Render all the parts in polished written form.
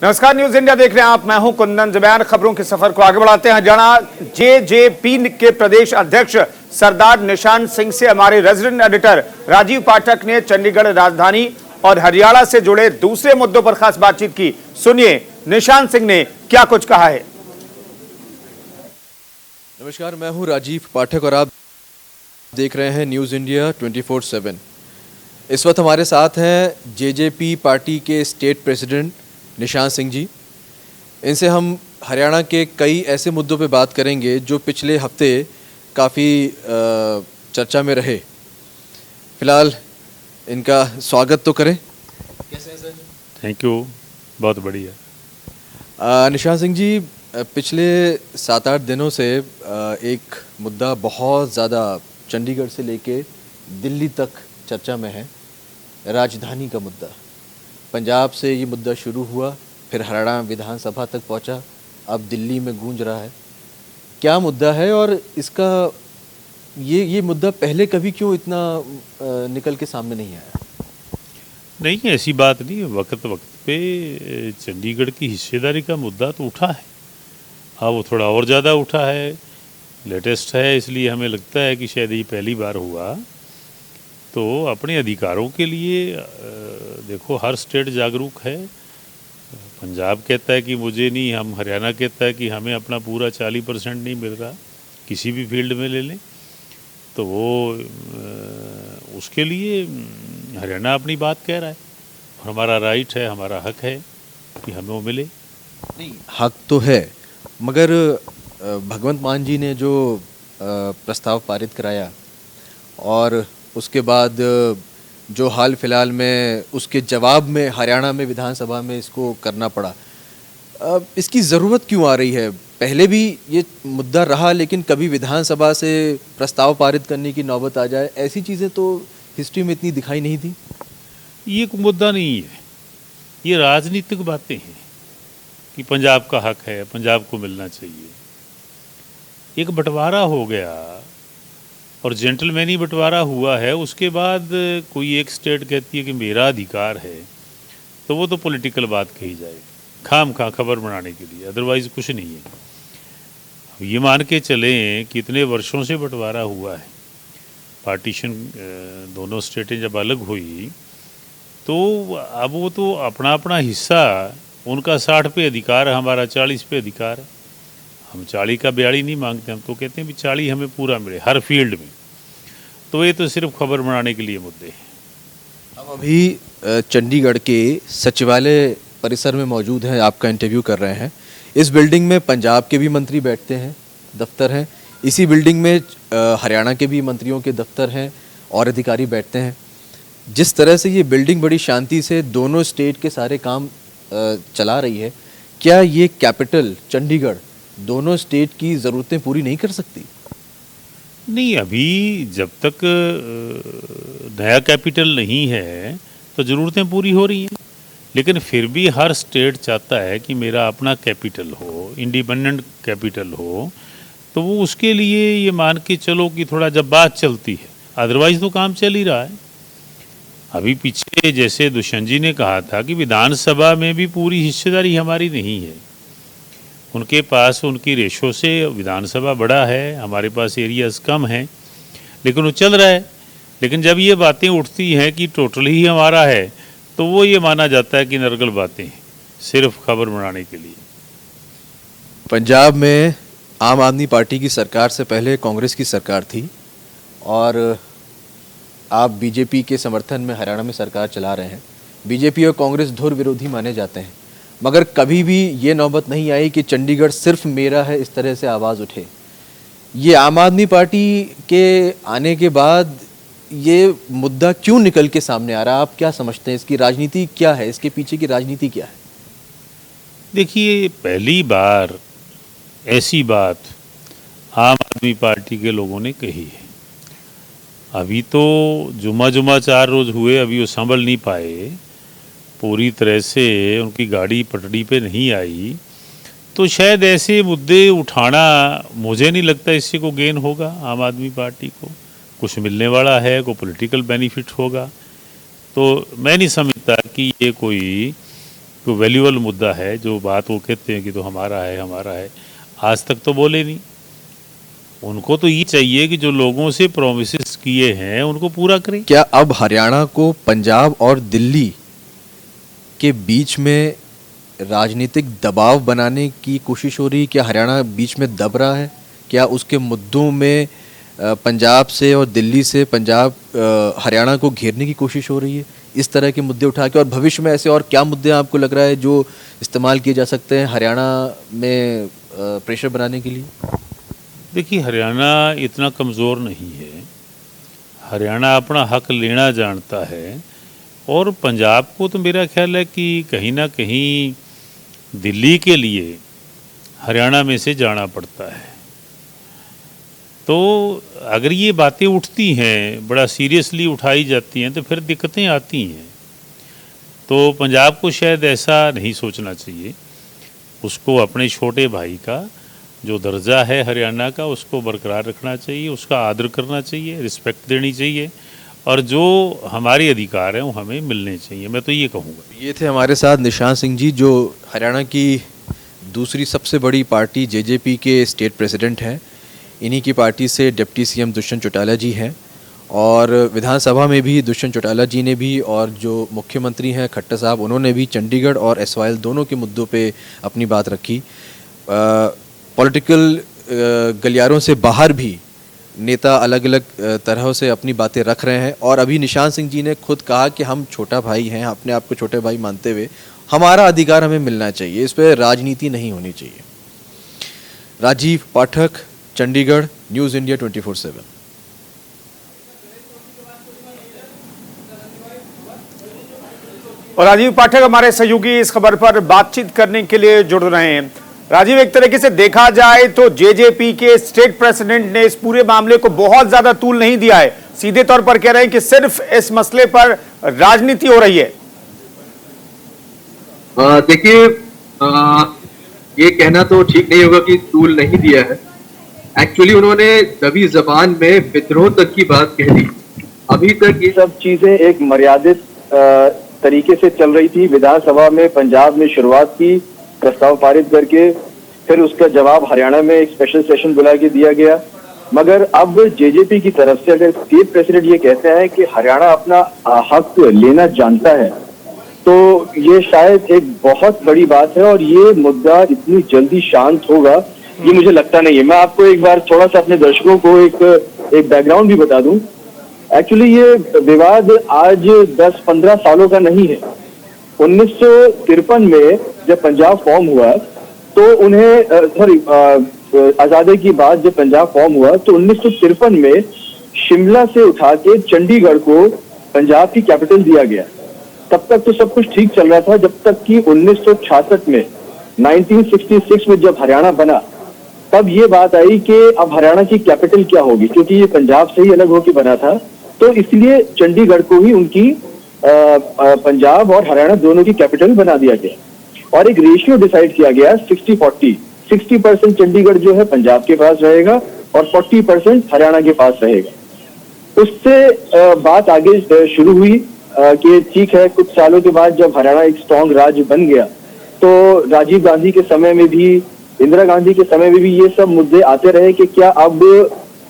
नमस्कार, news India देख रहे हैं आप। मैं हूं कुंदन जुबैर। खबरों के सफर को आगे बढ़ाते हैं। हरियाणा जेजेपी के प्रदेश अध्यक्ष सरदार निशान सिंह से हमारे रेजिडेंट एडिटर राजीव पाठक ने चंडीगढ़ राजधानी और हरियाणा से जुड़े दूसरे मुद्दों पर खास बातचीत की। सुनिए निशान सिंह ने क्या कुछ कहा है। नमस्कार, मैं हूं राजीव पाठक और आप देख रहे हैं न्यूज़ इंडिया 24/7। इस वक्त हमारे साथ हैं जेजेपी पार्टी के स्टेट प्रेसिडेंट निशान सिंह जी। इनसे हम हरियाणा के कई ऐसे मुद्दों पे बात करेंगे जो पिछले हफ्ते काफ़ी चर्चा में रहे। फिलहाल इनका स्वागत तो करें। कैसे हैं सर? थैंक यू, बहुत बढ़िया। निशान सिंह जी, पिछले 7-8 दिनों से एक मुद्दा बहुत ज़्यादा चंडीगढ़ से लेके दिल्ली तक चर्चा में है, राजधानी का मुद्दा। पंजाब से ये मुद्दा शुरू हुआ, फिर हरियाणा विधानसभा तक पहुंचा, अब दिल्ली में गूंज रहा है। क्या मुद्दा है और इसका ये मुद्दा पहले कभी क्यों इतना निकल के सामने नहीं आया? नहीं, ऐसी बात नहीं है। वक्त वक्त पे चंडीगढ़ की हिस्सेदारी का मुद्दा तो उठा है। हाँ, वो थोड़ा और ज़्यादा उठा है, लेटेस्ट है, इसलिए हमें लगता है कि शायद ये पहली बार हुआ। तो अपने अधिकारों के लिए देखो, हर स्टेट जागरूक है। पंजाब कहता है कि मुझे नहीं, हम हरियाणा कहता है कि हमें अपना पूरा 40% नहीं मिल रहा, किसी भी फील्ड में ले लें। तो वो उसके लिए हरियाणा अपनी बात कह रहा है और हमारा राइट है, हमारा हक है कि हमें वो मिले। नहीं, हक तो है, मगर भगवंत मान जी ने जो प्रस्ताव पारित कराया और उसके बाद जो हाल फिलहाल में उसके जवाब में हरियाणा में विधानसभा में इसको करना पड़ा, इसकी ज़रूरत क्यों आ रही है? पहले भी ये मुद्दा रहा, लेकिन कभी विधानसभा से प्रस्ताव पारित करने की नौबत आ जाए, ऐसी चीज़ें तो हिस्ट्री में इतनी दिखाई नहीं थी। ये कोई मुद्दा नहीं है, ये राजनीतिक बातें हैं कि पंजाब का हक है, पंजाब को मिलना चाहिए। एक बंटवारा हो गया और जेंटलमैनी बंटवारा हुआ है। उसके बाद कोई एक स्टेट कहती है कि मेरा अधिकार है, तो वो तो पॉलिटिकल बात कही जाएगी, खाम खा खबर बनाने के लिए, अदरवाइज़ कुछ नहीं है। ये मान के चलें कि इतने वर्षों से बंटवारा हुआ है। पार्टीशन दोनों स्टेटें जब अलग हुई तो अब वो तो अपना अपना हिस्सा, उनका 60 पे अधिकार है, हमारा 40 पे अधिकार है। हम 40 का 42 नहीं मांगते, हम तो कहते हैं भी 40 हमें पूरा मिले हर फील्ड में। तो ये तो सिर्फ खबर बनाने के लिए मुद्दे हैं। अब अभी चंडीगढ़ के सचिवालय परिसर में मौजूद हैं, आपका इंटरव्यू कर रहे हैं। इस बिल्डिंग में पंजाब के भी मंत्री बैठते हैं, दफ्तर हैं। इसी बिल्डिंग में हरियाणा के भी मंत्रियों के दफ्तर हैं और अधिकारी बैठते हैं। जिस तरह से ये बिल्डिंग बड़ी शांति से दोनों स्टेट के सारे काम चला रही है, क्या ये कैपिटल चंडीगढ़ दोनों स्टेट की ज़रूरतें पूरी नहीं कर सकती? नहीं, अभी जब तक नया कैपिटल नहीं है तो ज़रूरतें पूरी हो रही हैं, लेकिन फिर भी हर स्टेट चाहता है कि मेरा अपना कैपिटल हो, इंडिपेंडेंट कैपिटल हो। तो वो उसके लिए ये मान के चलो कि थोड़ा जब बात चलती है, अदरवाइज़ तो काम चल ही रहा है। अभी पीछे जैसे दुष्यंत जी ने कहा था कि विधानसभा में भी पूरी हिस्सेदारी हमारी नहीं है। उनके पास उनकी रेशो से विधानसभा बड़ा है, हमारे पास एरियाज़ कम हैं, लेकिन वो चल रहा है। लेकिन जब ये बातें उठती हैं कि टोटल ही हमारा है, तो वो ये माना जाता है कि नरगल बातें हैं, सिर्फ खबर बनाने के लिए। पंजाब में आम आदमी पार्टी की सरकार से पहले कांग्रेस की सरकार थी और आप बीजेपी के समर्थन में हरियाणा में सरकार चला रहे हैं। बीजेपी और कांग्रेस धुर विरोधी माने जाते हैं, मगर कभी भी ये नौबत नहीं आई कि चंडीगढ़ सिर्फ मेरा है इस तरह से आवाज़ उठे। ये आम आदमी पार्टी के आने के बाद ये मुद्दा क्यों निकल के सामने आ रहा है? आप क्या समझते हैं, इसकी राजनीति क्या है, इसके पीछे की राजनीति क्या है? देखिए, पहली बार ऐसी बात आम आदमी पार्टी के लोगों ने कही है। अभी तो जुम्मा 4 रोज़ हुए, अभी वो संभल नहीं पाए, पूरी तरह से उनकी गाड़ी पटड़ी पे नहीं आई। तो शायद ऐसे मुद्दे उठाना, मुझे नहीं लगता इससे को गेन होगा। आम आदमी पार्टी को कुछ मिलने वाला है, कोई पॉलिटिकल बेनिफिट होगा। तो मैं नहीं समझता कि ये कोई कोई वैल्यूएबल मुद्दा है, जो बात वो कहते हैं कि तो हमारा है, आज तक तो बोले नहीं। उनको तो ये चाहिए कि जो लोगों से प्रोमिसेस किए हैं उनको पूरा करें। क्या अब हरियाणा को पंजाब और दिल्ली के बीच में राजनीतिक दबाव बनाने की कोशिश हो रही है? क्या हरियाणा बीच में दब रहा है? क्या उसके मुद्दों में पंजाब से और दिल्ली से हरियाणा को घेरने की कोशिश हो रही है, इस तरह के मुद्दे उठा के? और भविष्य में ऐसे और क्या मुद्दे आपको लग रहा है जो इस्तेमाल किए जा सकते हैं हरियाणा में प्रेशर बनाने के लिए? देखिए, हरियाणा इतना कमज़ोर नहीं है। हरियाणा अपना हक लेना जानता है, और पंजाब को तो मेरा ख्याल है कि कहीं ना कहीं दिल्ली के लिए हरियाणा में से जाना पड़ता है। तो अगर ये बातें उठती हैं, बड़ा सीरियसली उठाई जाती हैं, तो फिर दिक्कतें आती हैं। तो पंजाब को शायद ऐसा नहीं सोचना चाहिए। उसको अपने छोटे भाई का जो दर्जा है हरियाणा का, उसको बरकरार रखना चाहिए, उसका आदर करना चाहिए, रिस्पेक्ट देनी चाहिए, और जो हमारे अधिकार हैं वो हमें मिलने चाहिए। मैं तो ये कहूँगा। ये थे हमारे साथ निशान सिंह जी, जो हरियाणा की दूसरी सबसे बड़ी पार्टी जेजेपी के स्टेट प्रेसिडेंट हैं। इन्हीं की पार्टी से डिप्टी सीएम दुष्यंत चौटाला जी हैं, और विधानसभा में भी दुष्यंत चौटाला जी ने भी, और जो मुख्यमंत्री हैं खट्टर साहब, उन्होंने भी चंडीगढ़ और एसवाइएल दोनों के मुद्दों पे अपनी बात रखी। पॉलिटिकल गलियारों से बाहर भी नेता अलग अलग तरह से अपनी बातें रख रहे हैं, और अभी निशान सिंह जी ने खुद कहा कि हम छोटा भाई हैं, अपने आप को छोटे भाई मानते हुए हमारा अधिकार हमें मिलना चाहिए, इस पर राजनीति नहीं होनी चाहिए। राजीव पाठक, चंडीगढ़, न्यूज़ इंडिया 24/7। और राजीव पाठक हमारे सहयोगी इस खबर पर बातचीत करने के लिए जुड़ रहे हैं। राजीव, एक तरीके से देखा जाए तो जेजेपी के स्टेट प्रेसिडेंट ने इस पूरे मामले को बहुत ज्यादा तूल नहीं दिया है, सीधे तौर पर कह रहे हैं कि सिर्फ इस मसले पर राजनीति हो रही है। देखिए, ये कहना तो ठीक नहीं होगा कि तूल नहीं दिया है। एक्चुअली उन्होंने दबी जबान में विद्रोह तक की बात कह दी। अभी तक ये सब चीजें एक मर्यादित तरीके से चल रही थी। विधानसभा में पंजाब में शुरुआत की, प्रस्ताव पारित करके, फिर उसका जवाब हरियाणा में एक स्पेशल सेशन बुला के दिया गया। मगर अब जेजेपी की तरफ से अगर स्टेट प्रेसिडेंट ये कहते हैं कि हरियाणा अपना हक लेना जानता है, तो ये शायद एक बहुत बड़ी बात है, और ये मुद्दा इतनी जल्दी शांत होगा ये मुझे लगता नहीं है। मैं आपको एक बार थोड़ा सा अपने दर्शकों को एक बैकग्राउंड भी बता दूं। एक्चुअली ये विवाद आज 10-15 सालों का नहीं है। 1953 में जब पंजाब फॉर्म हुआ तो आजादी की बाद जब पंजाब फॉर्म हुआ तो 1953 में शिमला से उठा के चंडीगढ़ को पंजाब की कैपिटल दिया गया। तब तक तो सब कुछ ठीक चल रहा था, जब तक कि 1966 में 1966 में जब हरियाणा बना, तब ये बात आई कि अब हरियाणा की कैपिटल क्या होगी, क्योंकि ये पंजाब से ही अलग होकर बना था। तो इसलिए चंडीगढ़ को ही उनकी पंजाब और हरियाणा दोनों की कैपिटल बना दिया गया, और एक रेशियो डिसाइड किया गया 60-40। 60% चंडीगढ़ जो है पंजाब के पास रहेगा और 40% हरियाणा के पास रहेगा। उससे बात आगे शुरू हुई कि ठीक है, कुछ सालों के बाद जब हरियाणा एक स्ट्रॉन्ग राज्य बन गया, तो राजीव गांधी के समय में भी, इंदिरा गांधी के समय में भी ये सब मुद्दे आते रहे कि क्या अब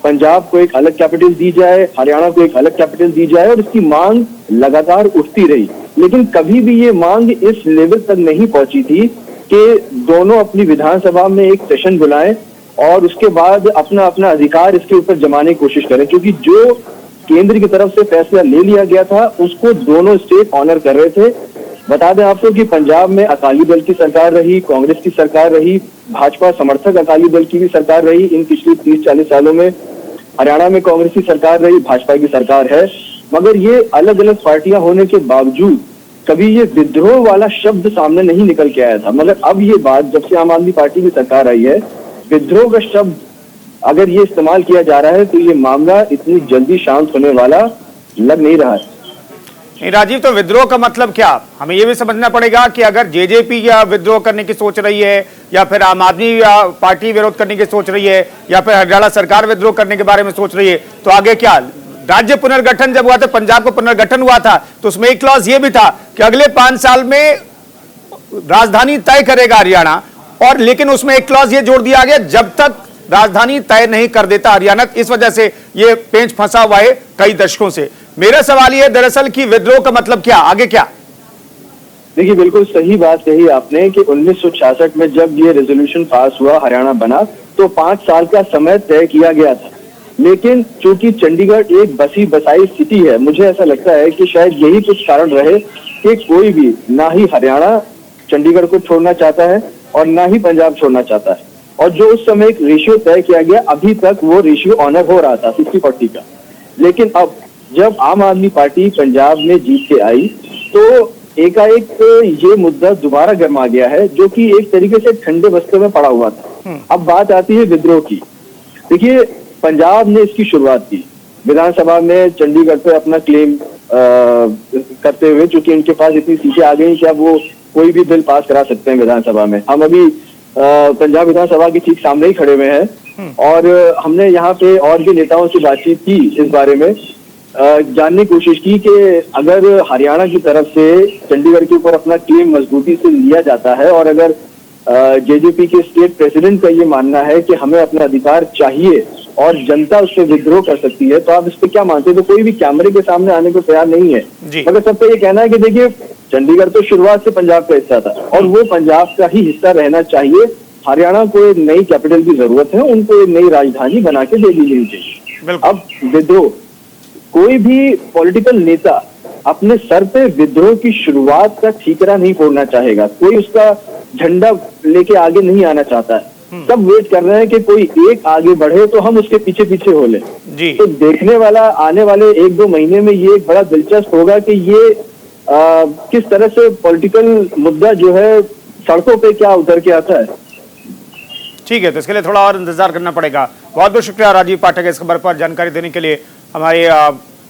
पंजाब को एक अलग कैपिटल दी जाए, हरियाणा को एक अलग कैपिटल दी जाए, और इसकी मांग लगातार उठती रही। लेकिन कभी भी ये मांग इस लेवल तक नहीं पहुंची थी कि दोनों अपनी विधानसभा में एक सेशन बुलाएं और उसके बाद अपना अपना अधिकार इसके ऊपर जमाने की कोशिश करें, क्योंकि जो केंद्र की तरफ से फैसला ले लिया गया था उसको दोनों स्टेट ऑनर कर रहे थे। बता दें आपको कि पंजाब में अकाली दल की सरकार रही, कांग्रेस की सरकार रही, भाजपा समर्थक अकाली दल की भी सरकार रही इन पिछले 30-40 सालों में। हरियाणा में कांग्रेस की सरकार रही, भाजपा की सरकार है। मगर ये अलग अलग पार्टियां होने के बावजूद कभी ये विद्रोह वाला शब्द सामने नहीं निकल के आया था। मगर अब ये बात, जब से आम आदमी पार्टी की सरकार आई है, विद्रोह का शब्द अगर ये इस्तेमाल किया जा रहा है तो ये मामला इतनी जल्दी शांत होने वाला लग नहीं रहा है। राजीव, तो विद्रोह का मतलब क्या? हमें यह भी समझना पड़ेगा कि अगर जेजेपी या विद्रोह करने की सोच रही है, या फिर आम आदमी पार्टी विरोध करने की सोच रही है, या फिर हरियाणा सरकार विद्रोह करने के बारे में सोच रही है, तो आगे क्या? राज्य पुनर्गठन जब हुआ था, पंजाब को पुनर्गठन हुआ था, तो उसमें एक क्लॉज ये भी था कि अगले 5 साल में राजधानी तय करेगा हरियाणा, और लेकिन उसमें एक क्लॉज ये जोड़ दिया गया, जब तक राजधानी तय नहीं कर देता हरियाणा। इस वजह से ये पेंच फंसा हुआ है कई दशकों से। मेरा सवाल ये दरअसल कि विद्रोह का मतलब क्या, आगे क्या? देखिए, बिल्कुल सही बात कही आपने कि 1966 में जब ये रेजोल्यूशन पास हुआ, हरियाणा बना, तो 5 साल का समय तय किया गया था। लेकिन चूंकि चंडीगढ़ एक बसी बसाई सिटी है, मुझे ऐसा लगता है कि शायद यही कुछ कारण रहे कि कोई भी ना ही हरियाणा चंडीगढ़ को छोड़ना चाहता है और ना ही पंजाब छोड़ना चाहता है। और जो उस समय एक रेशियो तय किया गया, अभी तक वो रेशियो ऑनर हो रहा था 60-40 का। लेकिन अब जब आम आदमी पार्टी पंजाब में जीत के आई, तो एकाएक ये मुद्दा दोबारा गर्मा गया है, जो कि एक तरीके से ठंडे बस्ते में पड़ा हुआ था। अब बात आती है विद्रोह की। देखिए, पंजाब ने इसकी शुरुआत की विधानसभा में चंडीगढ़ पे अपना क्लेम करते हुए, क्योंकि उनके पास इतनी सीटें आ गई कि अब वो कोई भी बिल पास करा सकते हैं विधानसभा में। हम अभी पंजाब विधानसभा के ठीक सामने ही खड़े हुए हैं और हमने यहाँ पे और भी नेताओं से बातचीत की, इस बारे में जानने की कोशिश की कि अगर हरियाणा की तरफ से चंडीगढ़ के ऊपर अपना क्लेम मजबूती से लिया जाता है और अगर जेजेपी के स्टेट प्रेसिडेंट का ये मानना है कि हमें अपना अधिकार चाहिए और जनता उससे विद्रोह कर सकती है, तो आप इस पे क्या मानते हैं? तो कोई भी कैमरे के सामने आने को तैयार नहीं है। मगर सबका ये कहना है कि देखिए, चंडीगढ़ तो शुरुआत से पंजाब का हिस्सा था और वो पंजाब का ही हिस्सा रहना चाहिए। हरियाणा को एक नई कैपिटल की जरूरत है, उनको एक नई राजधानी बना के दे दी चाहिए। अब विद्रोह, कोई भी पॉलिटिकल नेता अपने सर पे विद्रोह की शुरुआत का ठीकरा नहीं फोड़ना चाहेगा, कोई उसका झंडा लेके आगे नहीं आना चाहता है। सब वेट कर रहे हैं कि कोई एक आगे बढ़े तो हम उसके पीछे पीछे हो ले। तो देखने वाला आने वाले 1-2 महीने में ये एक बड़ा दिलचस्प होगा कि ये किस तरह से पॉलिटिकल मुद्दा जो है सड़कों पे क्या उतर के आता है। ठीक है, तो इसके लिए थोड़ा और इंतजार करना पड़ेगा। बहुत बहुत शुक्रिया राजीव पाठक इस खबर पर जानकारी देने के लिए। हमारे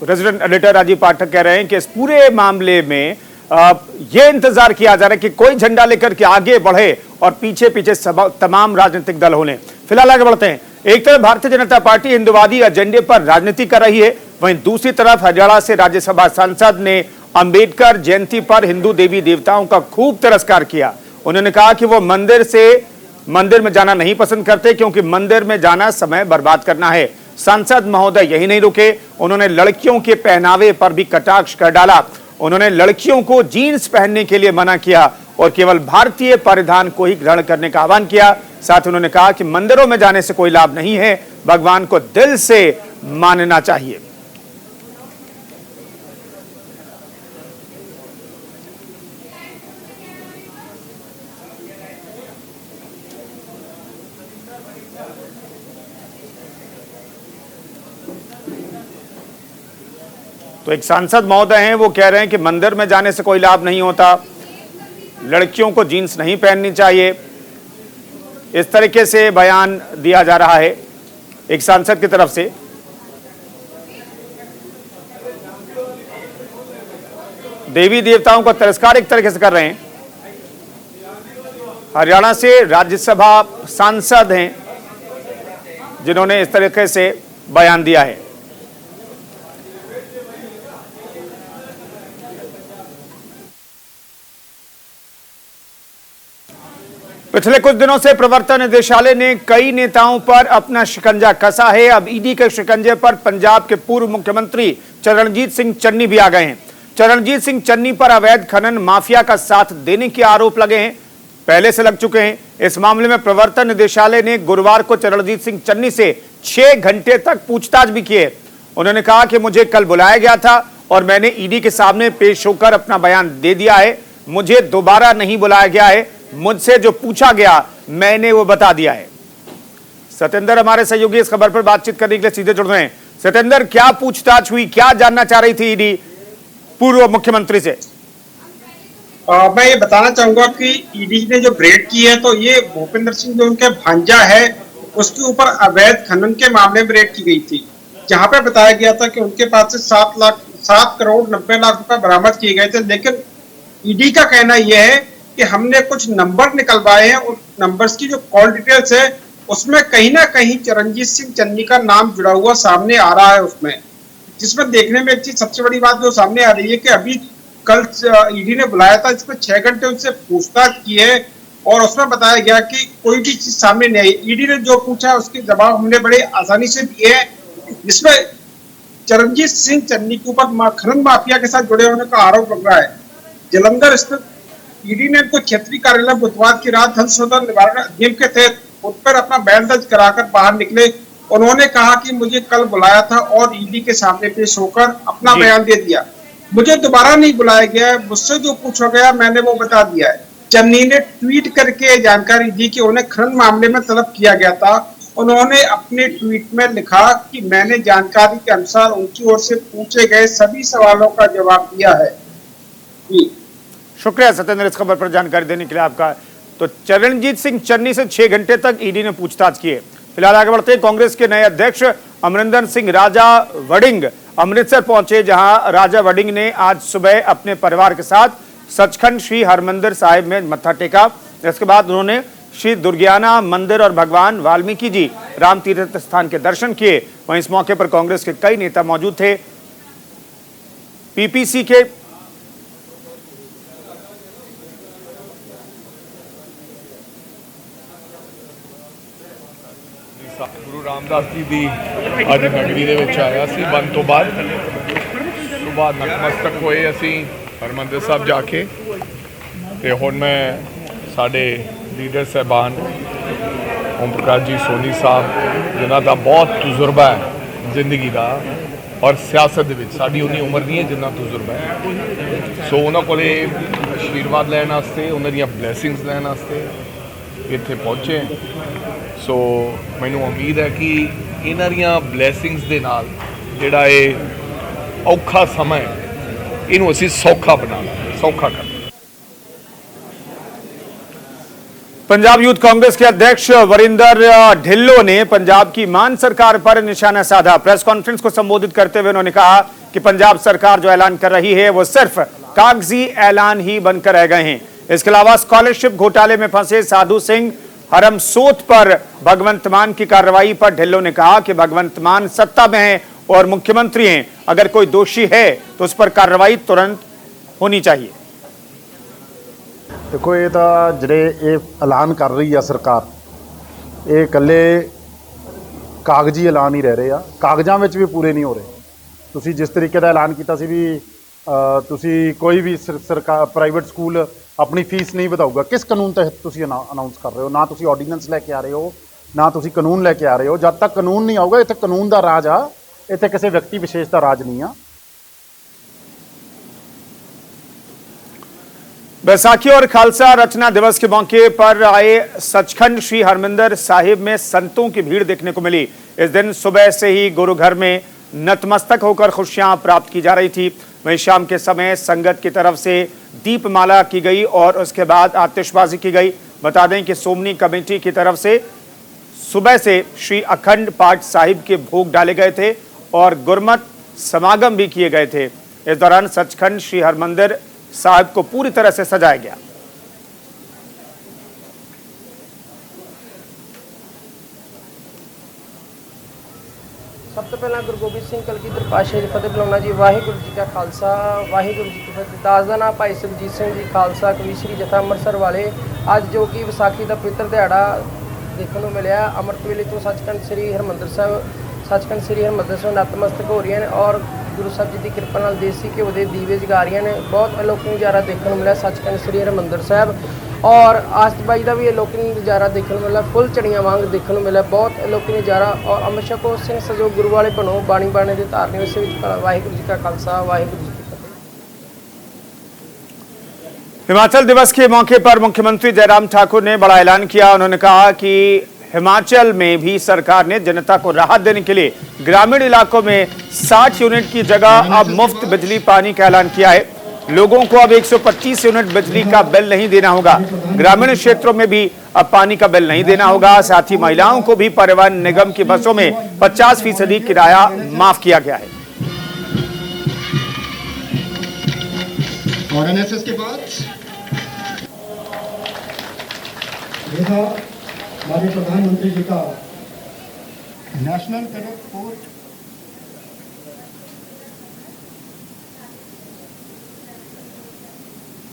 रेजिडेंट एडिटर राजीव पाठक कह रहे हैं कि इस पूरे मामले में ये इंतजार किया जा रहा है कि कोई झंडा लेकर के आगे बढ़े और पीछे पीछे तमाम राजनीतिक दल होने। फिलहाल आगे बढ़ते हैं। एक तरफ भारतीय जनता पार्टी हिंदुवादी एजेंडे पर राजनीति कर रही है, वहीं दूसरी तरफ हरियाणा से राज्यसभा सांसद ने अंबेडकर जयंती पर हिंदू देवी देवताओं का खूब तिरस्कार किया। उन्होंने कहा कि वो मंदिर में जाना नहीं पसंद करते, क्योंकि मंदिर में जाना समय बर्बाद करना है। सांसद महोदय यही नहीं रुके, उन्होंने लड़कियों के पहनावे पर भी कटाक्ष कर डाला। उन्होंने लड़कियों को जीन्स पहनने के लिए मना किया और केवल भारतीय परिधान को ही ग्रहण करने का आह्वान किया। साथ ही उन्होंने कहा कि मंदिरों में जाने से कोई लाभ नहीं है, भगवान को दिल से मानना चाहिए। तो एक सांसद महोदय हैं, वो कह रहे हैं कि मंदिर में जाने से कोई लाभ नहीं होता, लड़कियों को जीन्स नहीं पहननी चाहिए। इस तरीके से बयान दिया जा रहा है एक सांसद की तरफ से। देवी देवताओं का तिरस्कार एक तरीके से कर रहे हैं। हरियाणा से राज्यसभा सांसद हैं जिन्होंने इस तरीके से बयान दिया है। पिछले कुछ दिनों से प्रवर्तन निदेशालय ने कई नेताओं पर अपना शिकंजा कसा है। अब ईडी के शिकंजे पर पंजाब के पूर्व मुख्यमंत्री चरणजीत सिंह चन्नी भी आ गए हैं। चरणजीत सिंह चन्नी पर अवैध खनन माफिया का साथ देने के आरोप लगे हैं, पहले से लग चुके हैं। इस मामले में प्रवर्तन निदेशालय ने गुरुवार को चरणजीत सिंह चन्नी से 6 घंटे तक पूछताछ भी की है। उन्होंने कहा कि मुझे कल बुलाया गया था और मैंने ईडी के सामने पेश होकर अपना बयान दे दिया है। मुझे दोबारा नहीं बुलाया गया है, मुझसे जो पूछा गया मैंने वो बता दिया है। सतेंद्र हमारे सहयोगी इस खबर पर बातचीत करने के लिए सीधे जुड़ रहे हैं। सतेंद्र, क्या पूछताछ हुई, क्या जानना चाह रही थी ईडी पूर्व मुख्यमंत्री से? मैं ये बताना चाहूंगा कि ईडी ने जो रेड की है, तो ये भूपेंद्र सिंह जो उनके भांजा है उसके ऊपर अवैध खनन के मामले में रेड की गई थी, जहां पे बताया गया था कि उनके पास से 7 करोड़ 90 लाख रुपए बरामद किए गए थे। लेकिन ईडी का कहना यह है कि हमने कुछ नंबर निकलवाए हैं और नंबर्स की जो कॉल डिटेल्स है उसमें कहीं ना कहीं चरणजीत सिंह चन्नी का नाम जुड़ा हुआ सामने आ रहा है उसमें। जिसमें देखने में एक चीज सबसे बड़ी बात जो सामने आ रही है कि अभी कल ईडी ने बुलाया था, इसमें 6 घंटे उनसे पूछताछ की है और उसमें बताया गया कि कोई भी चीज सामने नहीं आई। ईडी ने जो पूछा उसके जवाब हमने बड़े आसानी से दिए हैं, जिसमें चरणजीत सिंह चन्नी के ऊपर खनन माफिया के साथ जुड़े होने का आरोप लग रहा है। जलंधर स्थित ईडी ने इनको क्षेत्रीय कार्यालय बुधवार की रात धन शोधन निवारण अधिनियम के तहत उन पर अपना बयान दर्ज कराकर बाहर निकले। उन्होंने कहा कि मुझे कल बुलाया था और ईडी के सामने पेश होकर अपना बयान दे दिया। मुझे दोबारा नहीं बुलाया गया है, मुझसे जो पूछा गया मैंने वो बता दिया है। चन्नी ने ट्वीट करके जानकारी दी कि उन्हें खनन मामले में तलब किया गया था। उन्होंने अपने ट्वीट में लिखा कि मैंने जानकारी के अनुसार उनकी ओर से पूछे गए सभी सवालों का जवाब दिया है। शुक्रिया सत्येंद्र इस खबर पर जानकारी देने के लिए आपका। तो चरणजीत सिंह चन्नी से 6 घंटे तक ईडी ने पूछताछ की है। फिलहाल आगे बढ़ते हैं, कांग्रेस के नए अध्यक्ष अमरिंदर सिंह राजा वड़िंग अमृतसर पहुंचे, जहां राजा वड़िंग ने आज सुबह अपने परिवार के साथ सचखंड श्री हरमंदिर साहिब में मत्था टेका। इसके बाद उन्होंने श्री दुर्गियाना मंदिर और भगवान वाल्मीकि जी राम तीर्थ स्थान के दर्शन किए। वहीं इस मौके पर कांग्रेस के कई नेता मौजूद थे। पीपीसी के ਗੁਰੂ ਰਾਮਦਾਸ ਜੀ ਦੀ ਅੱਜ ਨਗਰੀ ਦੇ ਵਿੱਚ ਆਇਆ ਸੀ ਬੰਦ ਤੋਂ ਬਾਅਦ ਸੁਬਾਹ ਨਤਮਸਤਕ ਹੋਏ ਅਸੀਂ ਹਰਮੰਦਰ ਸਾਹਿਬ ਜਾ ਕੇ ਤੇ ਹੁਣ ਮੈਂ ਸਾਡੇ ਲੀਡਰ ਸਾਹਿਬਾਨ ਓਮ ਪ੍ਰਕਾਸ਼ ਜੀ ਸੋਨੀ ਸਾਹਿਬ ਜਿਨ੍ਹਾਂ ਦਾ ਬਹੁਤ ਤਜਰਬਾ ਹੈ ਜ਼ਿੰਦਗੀ ਦਾ ਔਰ ਸਿਆਸਤ ਦੇ ਵਿੱਚ ਸਾਡੀ ਉਨੀ ਉਮਰ ਨਹੀਂ ਹੈ ਜਿੰਨਾ ਤਜਰਬਾ ਹੈ, ਸੋ ਉਹਨਾਂ ਕੋਲੇ ਆਸ਼ੀਰਵਾਦ ਲੈਣ ਵਾਸਤੇ ਉਹਨਾਂ ਦੀਆਂ ਬਲੇਸਿੰਗਸ ਲੈਣ ਵਾਸਤੇ ਇੱਥੇ ਪਹੁੰਚੇ। ਸੋ ਮੈਨੂੰ ਉਮੀਦ ਹੈ ਕਿ ਇਹਨਾਂ ਦੀਆਂ ਬਲੇਸਿੰਗਸ ਦੇ ਨਾਲ ਜਿਹੜਾ ਇਹ ਔਖਾ ਸਮਾਂ ਹੈ ਇਹਨੂੰ ਅਸੀਂ ਸੌਖਾ ਬਣਾਉਣਾ, ਸੌਖਾ ਕਰਨਾ। पंजाब यूथ कांग्रेस के अध्यक्ष वरिंदर ढिल्लों ने पंजाब की मान सरकार पर निशाना साधा। प्रेस कॉन्फ्रेंस को संबोधित करते हुए उन्होंने कहा कि पंजाब सरकार जो ऐलान कर रही है वो सिर्फ कागजी ऐलान ही बनकर रह गए हैं। इसके अलावा स्कॉलरशिप घोटाले में फंसे साधु सिंह हरमसोत पर भगवंत मान की कार्रवाई पर ढिल्लों ने कहा कि भगवंत मान सत्ता में है और मुख्यमंत्री हैं, अगर कोई दोषी है तो उस पर कार्रवाई तुरंत होनी चाहिए। देखो ये तो ਜਿਹੜੇ ਇਹ ਐਲਾਨ ਕਰ ਰਹੀ ਆ ਸਰਕਾਰ, ਇਹ ਇਕੱਲੇ ਕਾਗਜ਼ੀ ਐਲਾਨ ਹੀ ਰਹਿ ਰਹੇ ਆ, ਕਾਗਜ਼ਾਂ ਵਿੱਚ ਵੀ ਪੂਰੇ ਨਹੀਂ ਹੋ ਰਹੇ। ਤੁਸੀਂ ਜਿਸ ਤਰੀਕੇ ਦਾ ਐਲਾਨ ਕੀਤਾ ਸੀ ਵੀ ਤੁਸੀਂ ਕੋਈ ਵੀ ਸਰਕਾਰ ਪ੍ਰਾਈਵੇਟ ਸਕੂਲ ਆਪਣੀ ਫੀਸ ਨਹੀਂ ਵਧਾਊਗਾ, ਕਿਸ ਕਾਨੂੰਨ ਤਹਿਤ ਤੁਸੀਂ ਅਨਾਉਂਸ ਕਰ ਰਹੇ ਹੋ? ਨਾ ਤੁਸੀਂ ਆਰਡੀਨੈਂਸ ਲੈ ਕੇ ਆ ਰਹੇ ਹੋ, ਨਾ ਤੁਸੀਂ ਕਾਨੂੰਨ ਲੈ ਕੇ ਆ ਰਹੇ ਹੋ। ਜਦ ਤੱਕ ਕਾਨੂੰਨ ਨਹੀਂ ਆਊਗਾ, ਇੱਥੇ ਕਾਨੂੰਨ ਦਾ ਰਾਜ ਆ, ਇੱਥੇ ਕਿਸੇ ਵਿਅਕਤੀ ਵਿਸ਼ੇਸ਼ ਦਾ ਰਾਜ ਨਹੀਂ ਆ। बैसाखी और खालसा रचना दिवस के मौके पर आए सचखंड श्री हरमंदिर साहिब में संतों की भीड़ देखने को मिली। इस दिन सुबह से ही गुरु घर में नतमस्तक होकर खुशियां प्राप्त की जा रही थी। वहीं शाम के समय संगत की तरफ से दीपमाला की गई और उसके बाद आतिशबाजी की गई। बता दें कि सोमनी कमेटी की तरफ से सुबह से श्री अखंड पाठ साहिब के भोग डाले गए थे और गुरमत समागम भी किए गए थे। इस दौरान सचखंड श्री हरमंदिर साहिब को पूरी तरह से सजाया गया। सब तो पहला गुरु गोबिंद सिंह कलगीधर पातशाह जी फतेह बुलाਉਣਾ जी। वाहिगुरु जी का खालसा वाहिगुरु जी की फतेह। दास ਦਾ ਨਾਮ ਭਾਈ ਸੁਰਜੀਤ ਸਿੰਘ ਜੀ ਖਾਲਸਾ ਕਵੀਸ਼ਰੀ ਜਥਾ ਅੰਮ੍ਰਿਤਸਰ ਵਾਲੇ। ਅੱਜ ਜੋ ਕਿ ਵਿਸਾਖੀ ਦਾ ਪਵਿੱਤਰ ਦਿਹਾੜਾ ਦੇਖਣ ਨੂੰ ਮਿਲਿਆ, ਅੰਮ੍ਰਿਤ ਵੇਲੇ ਤੋਂ ਸੱਚਖੰਡ ਸ੍ਰੀ ਹਰਿਮੰਦਰ ਸਾਹਿਬ ਨਤਮਸਤਕ ਹੋ ਰਹੀਆਂ ਨੇ ਔਰ ਗੁਰੂ ਸਾਹਿਬ ਜੀ ਦੀ ਕਿਰਪਾ ਨਾਲ ਦੇਸੀ ਘਿਓ ਦੇ ਦੀਵੇ ਜਗਾ ਰਹੀਆਂ ਨੇ। ਬਹੁਤ ਅਲੋਕਿਕ ਨਜ਼ਾਰਾ ਦੇਖਣ ਨੂੰ ਮਿਲਿਆ ਸੱਚਖੰਡ ਸ੍ਰੀ ਹਰਿਮੰਦਰ ਸਾਹਿਬ और आसतबाजी का भी अलौकिक नज़ारा देखने को मिला, फुल चढ़िया वांग देखने को मिला, बहुत अलौकिक नज़ारा। और हमेशा को सिंह सजो गुरु वाले बनो बाणी बाणे के धारने उस वाहिगुरू जी का खालसा वाहिगुरू जी की फतेह। हिमाचल दिवस के मौके पर मुख्यमंत्री जयराम ठाकुर ने बड़ा ऐलान किया। उन्होंने कहा कि हिमाचल में भी सरकार ने जनता को राहत देने के लिए ग्रामीण इलाकों में 60 यूनिट की जगह अब मुफ्त बिजली पानी का ऐलान किया है। लोगों को अब 125 यूनिट बिजली का बिल नहीं देना होगा। ग्रामीण क्षेत्रों में भी अब पानी का बिल नहीं देना होगा। साथ ही महिलाओं को भी परिवहन निगम की बसों में 50% किराया माफ किया गया है। और एनएसएस के बाद हमारे प्रधानमंत्री जी का नेशनल कैडेट कोर